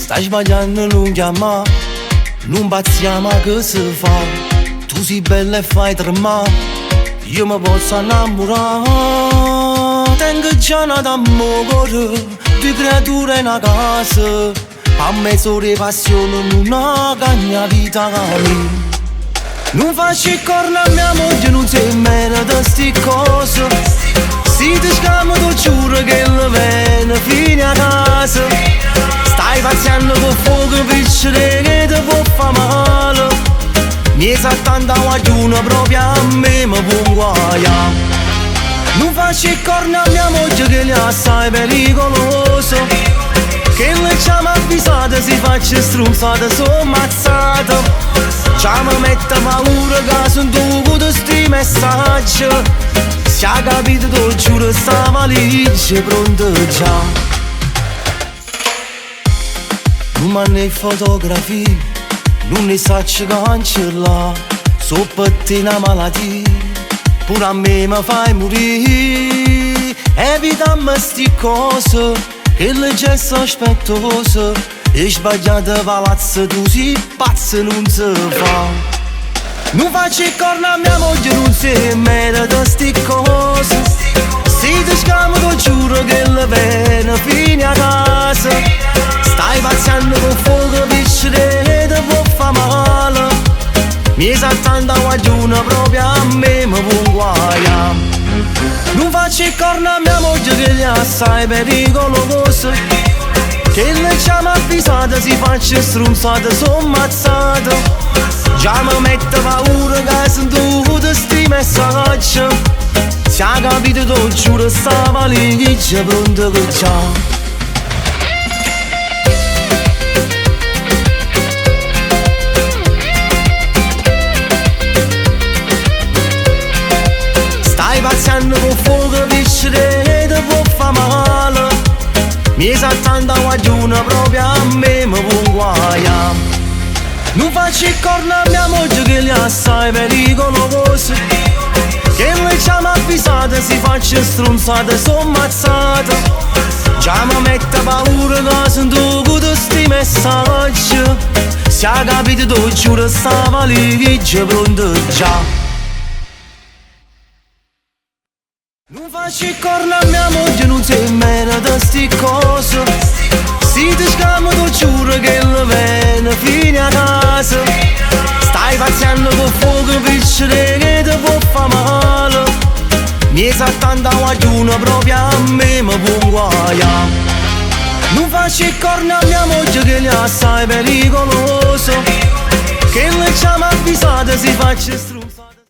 Stai sbagliando, non chiama, non bazziamo che si fa. Tu sei bella e fai tremare, io mi posso innamorare. Tengo già una d'amore, due creature in una casa. A me solo di passione non ha cagna vita mia. Non faccio il corno a mia moglie, non sei meno di sti cose. Se ti scamo tu giuro che le vene fine a casa. Stai pazziando con fuoco piccere che ti può far male. Mi sa tanta guagliuna proprio a me mi può guagliare. Non faccio il corno a mia moglie che è assai pericoloso. Che le ci hanno avvisato si faccia strunzata, sono ammazzata. Ci mi mette paura che sono tu con sti messaggi. Si ha capito tu giuro sta valigia pronta già. Non m'hanno fotografie, non ne saccio cancellare. So per te una malattia, pure a me mi fai morire. Evitami sti cose che le gesta aspettose. E sbagliate palazzo, tu sei pazzo, non si fa. Non faccio il corno a mia moglie, non si merita sti cose. Se ti scamo tu giuro che le vene fine a casa. Stai pazziando con fuoco piccere che ti può far male. Mi sa tanta guagliuna proprio a me mi può guagliare. Non faccio il corno a mia moglie che è assai pericoloso. Che le ci hanno avvisato si faccia strunzata, sono ammazzata. Già mi mette paura che sono tu di sti messaggi. Si ha capito tu giuro sta valigia pronta che già. Pazziando con fuoco piccere che ti può far male. Mi sa tanta guagliuna proprio a me mi può guagliare. Non faccio il corno a mia moglie che è assai pericoloso. Che le ci hanno avvisato si faccia strunzata, sono ammazzata. Già mi mette paura che sono tu con sti messaggi. Si ha capito tu giuro sta valigia pronta già. Non faccio il corno a mia moglie, non sei meno di sti cose. Se ti scamo tu giuro che le vene fine a casa. Stai pazziando con fuoco piccere che ti può far male. Mi sa tanta guagliuna proprio a me mi può guagliare. Non faccio il corno a mia moglie che è assai pericoloso. Che le ci hanno avvisato si faccia